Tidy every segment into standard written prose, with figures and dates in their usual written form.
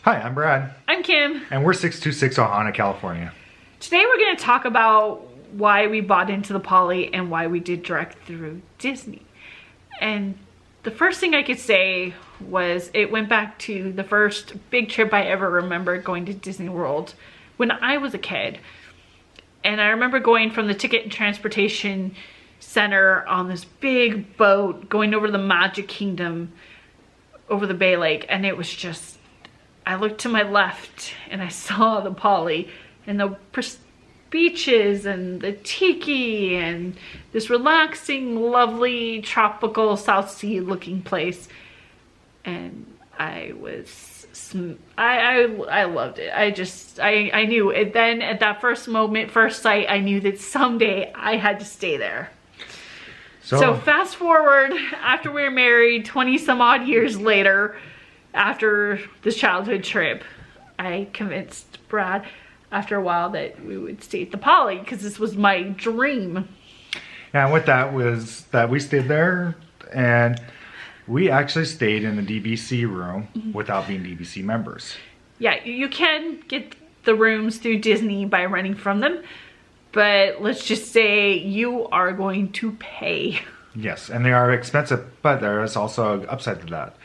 Hi, I'm Brad. I'm Kim. And we're 626 Ohana, California. Today we're going to talk about why we bought into the Poly and why we did direct through Disney. And the first thing I could say was it went back to the first big trip I ever remember going to Disney World when I was a kid. And I remember going from the ticket and transportation center on this big boat going over the Magic Kingdom over the Bay Lake, and it was just, I looked to my left and I saw the Poly and the beaches and the tiki and this relaxing, lovely, tropical South Sea looking place. And I loved it. I knew it then at that first moment, first sight, I knew that someday I had to stay there. So fast forward after we were married 20 some odd years later, after this childhood trip, I convinced Brad after a while that we would stay at the Poly because this was my dream. Yeah, and with that was that we stayed there and we actually stayed in the DVC room without being DVC members. Yeah, you can get the rooms through Disney by renting from them, but let's just say you are going to pay. Yes, and they are expensive, but there is also an upside to that,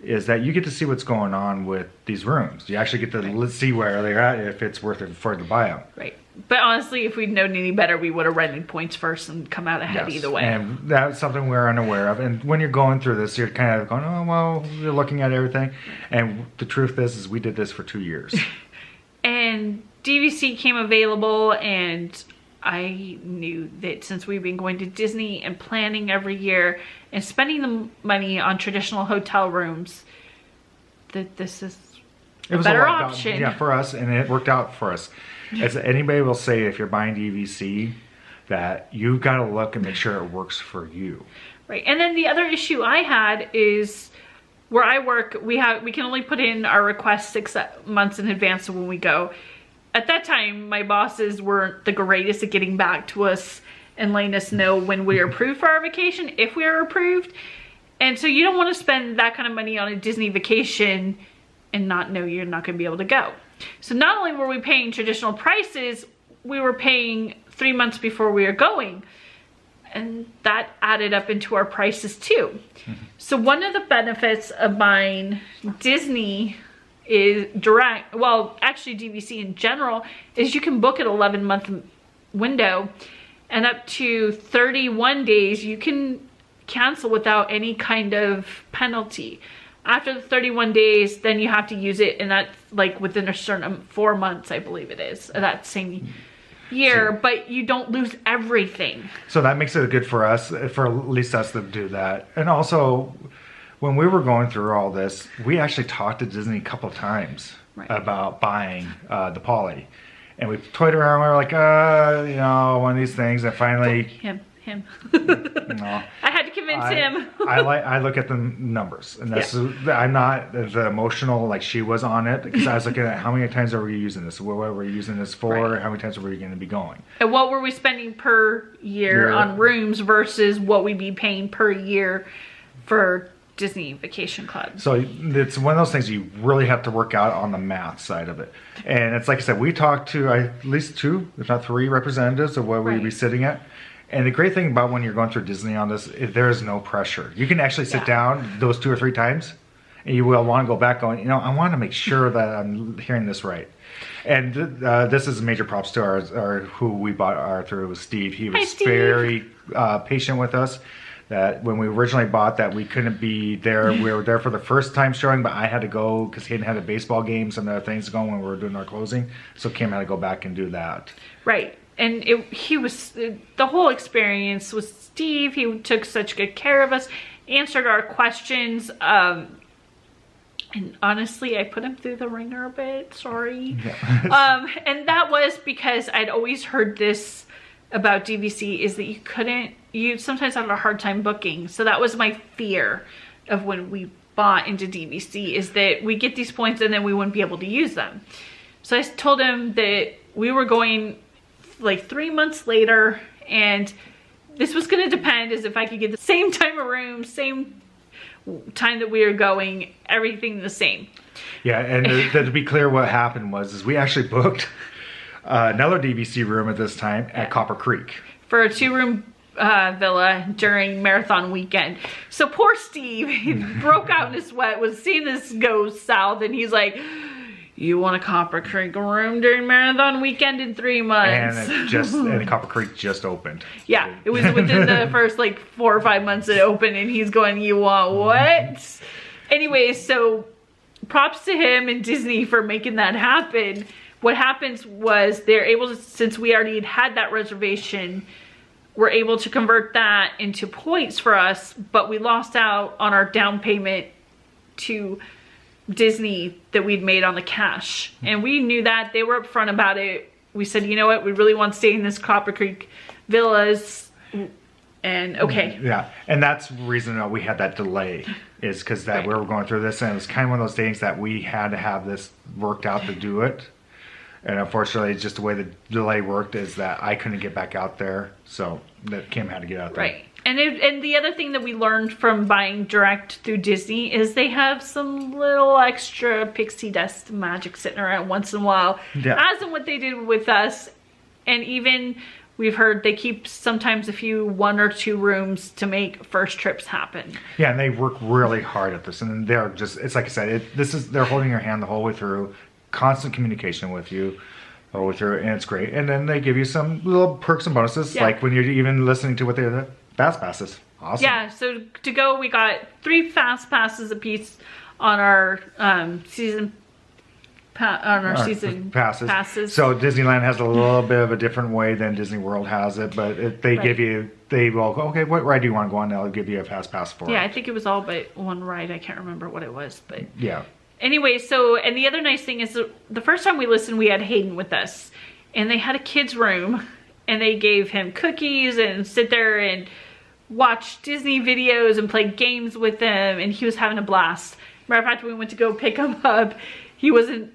is that you get to see what's going on with these rooms. You actually get to see where they're at, if it's worth it for to buy them. Right. But honestly, if we'd known any better, we would have rented points first and come out ahead either way. And that's something we're unaware of. And when you're going through this, you're kind of going, oh, well, you're looking at everything. And the truth is we did this for 2 years. And DVC came available, and I knew that since we've been going to Disney and planning every year and spending the money on traditional hotel rooms, that this is a better option. Yeah, for us, and it worked out for us. As anybody will say, if you're buying DVC, that you got to look and make sure it works for you. Right. And then the other issue I had is where I work, we can only put in our request 6 months in advance of when we go. At that time, my bosses weren't the greatest at getting back to us and letting us know when we are approved for our vacation, if we are approved. And so you don't want to spend that kind of money on a Disney vacation and not know you're not going to be able to go. So not only were we paying traditional prices, we were paying 3 months before we were going. And that added up into our prices too. So one of the benefits of buying Disney is direct, well, actually DVC in general, is you can book an 11-month window, and up to 31 days you can cancel without any kind of penalty. After the 31 days, then you have to use it, and that's like within a certain 4 months, I believe it is, that same year, but you don't lose everything. So that makes it good for us, for at least us to do that. And also, when we were going through all this, we actually talked to Disney a couple of times about buying the Poly. And we toyed around, we were like, you know, one of these things, and finally... Him. No. I had to convince him. I look at the numbers, and that's I'm not the emotional like she was on it, because I was looking at how many times are we using this, what were we using this for, how many times are we going to be going, and what were we spending per year on rooms versus what we'd be paying per year for Disney Vacation Club. So it's one of those things you really have to work out on the math side of it. And it's like I said, we talked to at least 2, if not 3 representatives of where we'd be sitting at. And the great thing about when you're going through Disney on this, there is no pressure. You can actually sit down those 2 or 3 times, and you will want to go back going, you know, I want to make sure that I'm hearing this right. And this is major props to our who we bought our through, was Steve. He was very patient with us. That when we originally bought that, we couldn't be there. We were there for the first time showing, but I had to go because he hadn't had a baseball game, some other things going when we were doing our closing. So Kim had to go back and do that. Right. And the whole experience was Steve. He took such good care of us, answered our questions. And honestly, I put him through the ringer a bit, sorry. Yeah. And that was because I'd always heard this about DVC, is that you sometimes have a hard time booking. So that was my fear of when we bought into DVC, is that we get these points and then we wouldn't be able to use them. So I told him that we were going like 3 months later, and this was going to depend as if I could get the same time of room, same time that we were going, everything the same. Yeah, and to be clear, what happened was we actually booked another DVC room at this time at Copper Creek. For a 2-room villa during marathon weekend. So poor Steve, he broke out in a sweat, was seeing this go south, and he's like, you want a Copper Creek room during marathon weekend in 3 months? And Copper Creek just opened. Yeah, it was within the first like 4 or 5 months it opened, and he's going, you want what? Anyway, so props to him and Disney for making that happen. What happens was they're able to, since we already had that reservation, we're able to convert that into points for us, but we lost out on our down payment to Disney that we'd made on the cash. And we knew that. They were upfront about it. We said, you know what, we really want to stay in this Copper Creek Villas. And okay. Yeah, and that's the reason that we had that delay, is because that we were going through this, and it was kind of one of those things that we had to have this worked out to do it. And unfortunately, just the way the delay worked is that I couldn't get back out there, so that Kim had to get out there. Right. And the other thing that we learned from buying direct through Disney is they have some little extra pixie dust magic sitting around once in a while. Yeah. As in what they did with us. And even we've heard they keep sometimes a few 1 or 2 rooms to make first trips happen. Yeah, and they work really hard at this. And they're just, it's like I said, they're holding your hand the whole way through, constant communication with you. And it's great. And then they give you some little perks and bonuses, like when you're even listening to what they're fast passes. Awesome. Yeah, so to go, we got 3 fast passes a piece on our season passes. So Disneyland has a little bit of a different way than Disney World has it, but they will go, okay, what ride do you want to go on? They'll give you a fast pass for it. Yeah, I think it was all but one ride. I can't remember what it was, but yeah. Anyway, so, and the other nice thing is the first time we listened, we had Hayden with us, and they had a kid's room, and they gave him cookies and sit there and watch Disney videos and play games with them, and he was having a blast. Matter of fact, when we went to go pick him up, he wasn't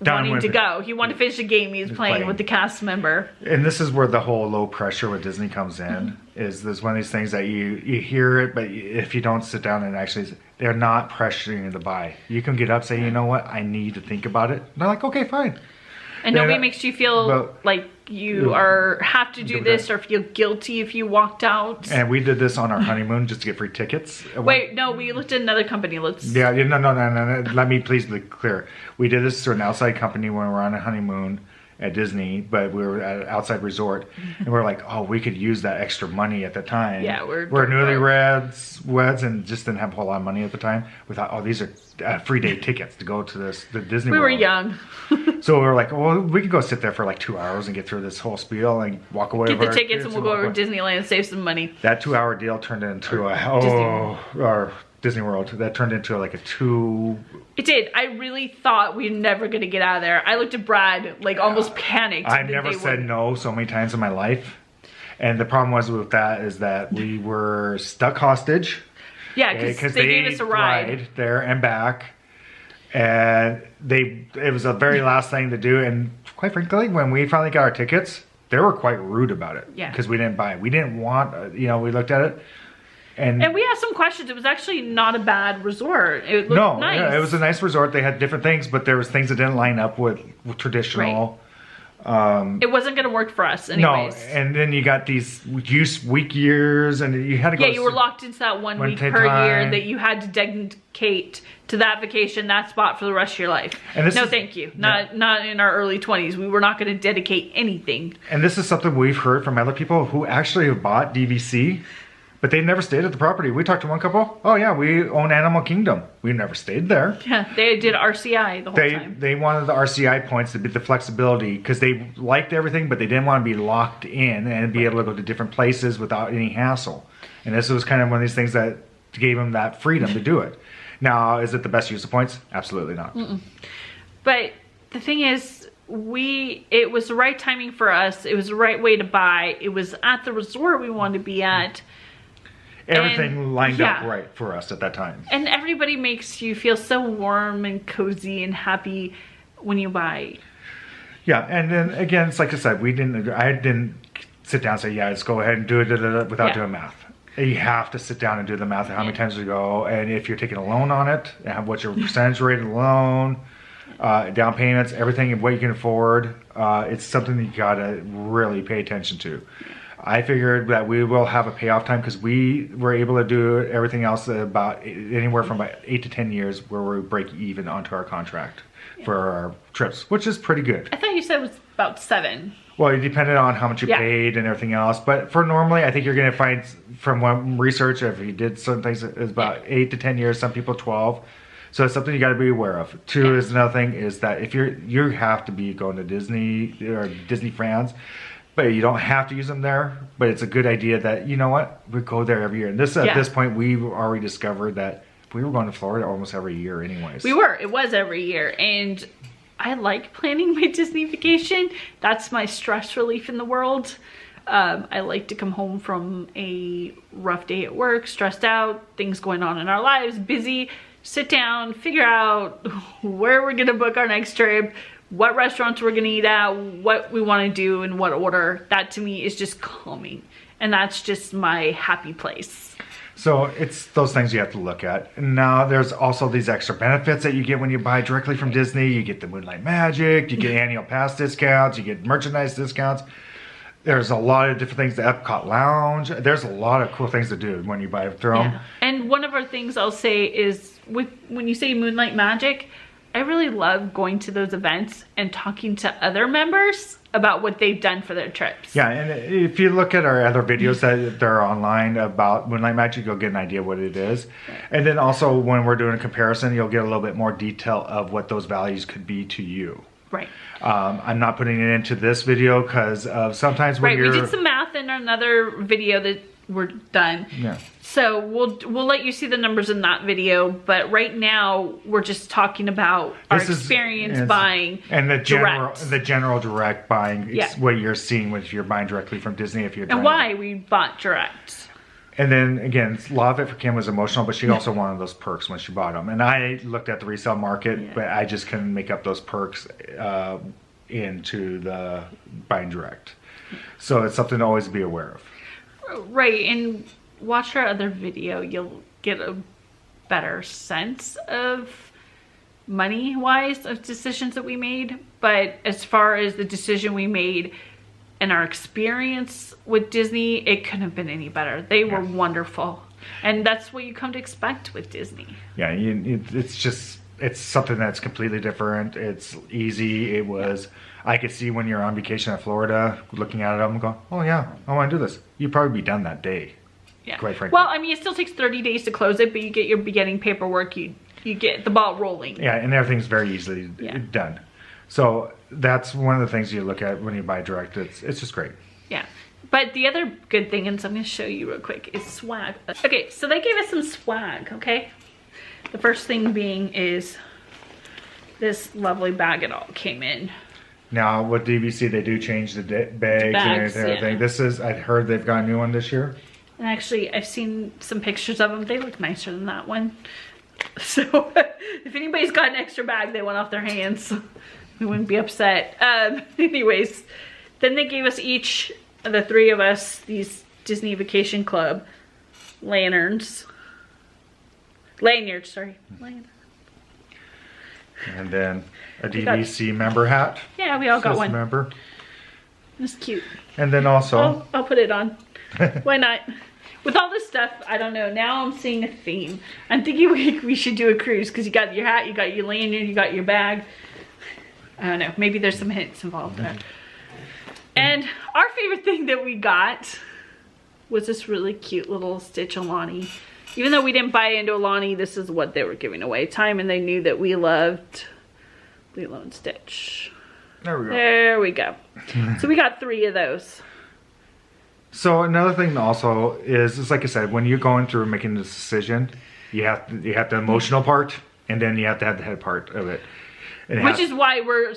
wanting to go. He wanted to finish the game he was playing with the cast member. And this is where the whole low pressure with Disney comes in. Is there's one of these things that you hear it, but if you don't sit down and actually, they're not pressuring you to buy. You can get up, say, you know what, I need to think about it. And they're like, okay, fine. And nobody makes you feel like you have to do this or feel guilty if you walked out. And we did this on our honeymoon just to get free tickets. Wait, no, we looked at another company. No. Let me please be clear. We did this through an outside company when we were on a honeymoon at Disney, but we were at an outside resort, and we were like, oh, we could use that extra money at the time. Yeah, we're newlyweds and just didn't have a whole lot of money at the time. We thought, oh, these are free day tickets to go to the Disney World. We were young. So we were like, well, we could go sit there for like 2 hours and get through this whole spiel and walk away. Get the tickets and we'll go over to Disneyland and save some money. That 2-hour deal turned into Disney World. That turned into like a 2. It did. I really thought we were never going to get out of there. I looked at Brad, like almost panicked. I've never said no so many times in my life. And the problem was with that is that we were stuck hostage. Yeah, because they gave us a ride there and back. And it was the very last thing to do. And quite frankly, when we finally got our tickets, they were quite rude about it. Yeah. Because we didn't buy it. We didn't want, we looked at it. And we asked some questions. It was actually not a bad resort. It looked nice. Yeah, it was a nice resort. They had different things, but there was things that didn't line up with traditional. Right. It wasn't going to work for us anyways. No, and then you got these week years, and you had to go. Yeah, you were locked into that one week per year that you had to dedicate to that vacation, that spot for the rest of your life. Thank you. Not in our early 20s. We were not going to dedicate anything. And this is something we've heard from other people who actually have bought DVC. But they never stayed at the property. We talked to one couple. Oh yeah, we own Animal Kingdom. We never stayed there. Yeah, they did RCI the whole time. They wanted the RCI points to be the flexibility because they liked everything, but they didn't want to be locked in and be able to go to different places without any hassle. And this was kind of one of these things that gave them that freedom to do it. Now, is it the best use of points? Absolutely not. But the thing is, it was the right timing for us. It was the right way to buy. It was at the resort we wanted to be at. Everything lined up right for us at that time. And everybody makes you feel so warm and cozy and happy when you buy. Yeah, and then again, it's like I said, I didn't sit down and say, yeah, let's go ahead and do it without doing math. You have to sit down and do the math of how many times you go, and if you're taking a loan on it, and what's your percentage rate of the loan, down payments, everything, and what you can afford. It's something that you gotta really pay attention to. I figured that we will have a payoff time because we were able to do everything else about anywhere from about 8 to 10 years where we break even onto our contract for our trips, which is pretty good. I thought you said it was about 7. Well, it depended on how much you paid and everything else. But for normally, I think you're going to find from one research, if you did some things, it's about 8 to 10 years, some people 12. So it's something you got to be aware of. Two is another thing is that if you have to be going to Disney or Disney fans, but you don't have to use them there. But it's a good idea that, you know what, we go there every year. And this at this point, we've already discovered that we were going to Florida almost every year anyways. We were. It was every year. And I like planning my Disney vacation. That's my stress relief in the world. I like to come home from a rough day at work, stressed out, things going on in our lives, busy, sit down, figure out where we're gonna book our next trip, what restaurants we're gonna eat at, what we wanna do in what order. That to me is just calming. And that's just my happy place. So it's those things you have to look at. Now there's also these extra benefits that you get when you buy directly from Disney. You get the Moonlight Magic, you get annual pass discounts, you get merchandise discounts. There's a lot of different things, the Epcot Lounge. There's a lot of cool things to do when you buy through them. And one of our things I'll say is, when you say Moonlight Magic, I really love going to those events and talking to other members about what they've done for their trips. Yeah, and if you look at our other videos that are online about Moonlight Magic, you'll get an idea what it is. And then also when we're doing a comparison, you'll get a little bit more detail of what those values could be to you. Right. I'm not putting it into this video because sometimes when we did some math in another video that we're done. Yeah. So we'll let you see the numbers in that video, but right now we're just talking about our experience buying and the direct. general direct buying. It's what you're seeing if you're buying directly from Disney. If you're and why we bought direct. And then again, a lot of it for Kim was emotional, but she also wanted those perks when she bought them. And I looked at the resale market, but I just couldn't make up those perks into the buying direct. So it's something to always be aware of. Right, and watch our other video. You'll get a better sense of money-wise of decisions that we made. But as far as the decision we made and our experience with Disney, it couldn't have been any better. They were wonderful. And that's what you come to expect with Disney. Yeah, it's something that's completely different. It's easy. I could see when you're on vacation in Florida, looking at it, I'm going, oh yeah, I want to do this. You'd probably be done that day. Yeah. Quite frankly. Well, I mean, it still takes 30 days to close it, but you get your beginning paperwork, you get the ball rolling. Yeah, and everything's very easily done. So that's one of the things you look at when you buy direct. It's just great. Yeah. But the other good thing, and so I'm going to show you real quick, is swag. Okay, so they gave us some swag, okay? The first thing being is this lovely bag it all came in. Now, with DVC, they do change the bags and everything. This is, I heard they've got a new one this year. And actually, I've seen some pictures of them. They look nicer than that one. So, if anybody's got an extra bag they want off their hands, we wouldn't be upset. Anyways, then they gave us each, the 3 of us, these Disney Vacation Club lanyards. Lanyard. And then a DVC member hat. Yeah, we all got one. Member. It's cute. And then also... I'll put it on. Why not? With all this stuff, I don't know. Now I'm seeing a theme. I'm thinking we should do a cruise because you got your hat, you got your lanyard, you got your bag. I don't know. Maybe there's some hints involved there. And our favorite thing that we got was this really cute little Stitch Alani. Even though we didn't buy into Alani, this is what they were giving away. Time, and they knew that we loved Lilo and Stitch. There we go. So we got 3 of those. So another thing also is like I said, when you're going through making this decision, you have the emotional part, and then you have to have the head part of it. Which is why we're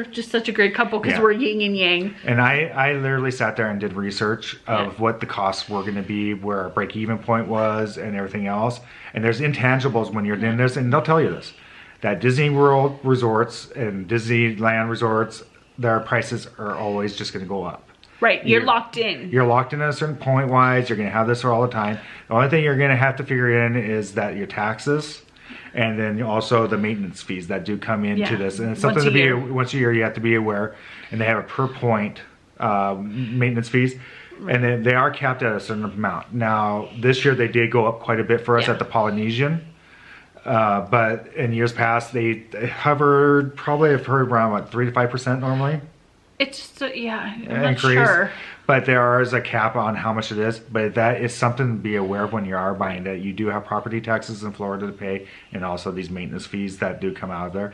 just such a great couple, because we're yin and yang. And I literally sat there and did research of what the costs were going to be, where our break-even point was, and everything else. And there's intangibles when you're doing this, and they'll tell you this, that Disney World resorts and Disneyland resorts, their prices are always just going to go up. Right, you're locked in. You're locked in at a certain point wise. You're going to have this for all the time. The only thing you're going to have to figure in is that your taxes, and then also the maintenance fees that do come into this. And it's something to be once a year you have to be aware. And they have a per point maintenance fees, and then they are capped at a certain amount. Now this year they did go up quite a bit for us at the Polynesian. But in years past, they hovered, probably I've heard around what, 3 to 5% normally. It's just, I'm not sure. But there is a cap on how much it is. But that is something to be aware of when you are buying that. You do have property taxes in Florida to pay, and also these maintenance fees that do come out of there.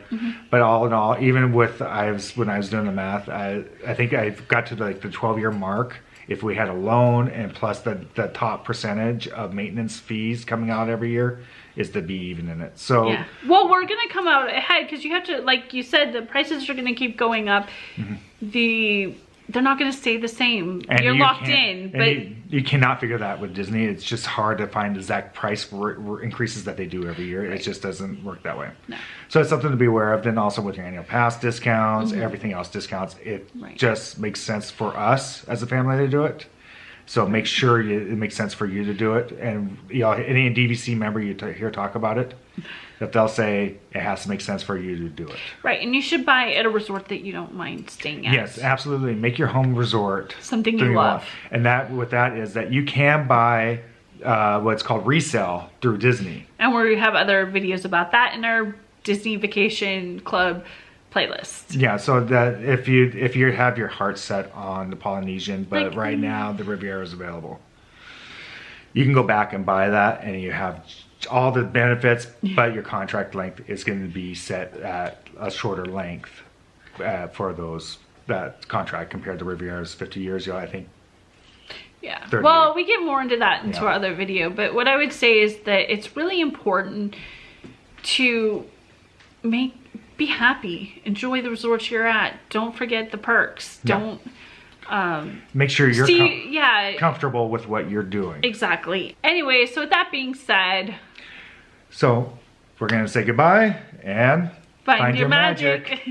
But all in all, even with when I was doing the math, I think I got to like the 12-year mark. If we had a loan and plus the top percentage of maintenance fees coming out every year, is to be even in it. So well, we're gonna come out ahead because you have to, like you said, the prices are gonna keep going up. They're not gonna stay the same. And you're locked in, but you cannot figure that with Disney. It's just hard to find exact price increases that they do every year. It just doesn't work that way. No. So it's something to be aware of. Then also with your annual pass discounts, everything else discounts, it just makes sense for us as a family to do it. So make sure it makes sense for you to do it. And any DVC member you hear talk about it, that they'll say it has to make sense for you to do it. Right, and you should buy at a resort that you don't mind staying at. Yes, absolutely. Make your home resort something you love. And with that is that you can buy what's called resale through Disney. And we have other videos about that in our Disney Vacation Club playlist. Yeah, so that if you have your heart set on the Polynesian, but right now the Riviera is available, you can go back and buy that, and you have all the benefits, but your contract length is going to be set at a shorter length for that contract compared to Riviera's 50 years ago, I think. Yeah. Well, we get more into that into our other video, but what I would say is that it's really important to be happy, enjoy the resorts you're at. Don't forget the perks. Don't make sure you're comfortable with what you're doing. Exactly. Anyway, so with that being said, so we're gonna say goodbye and find your magic.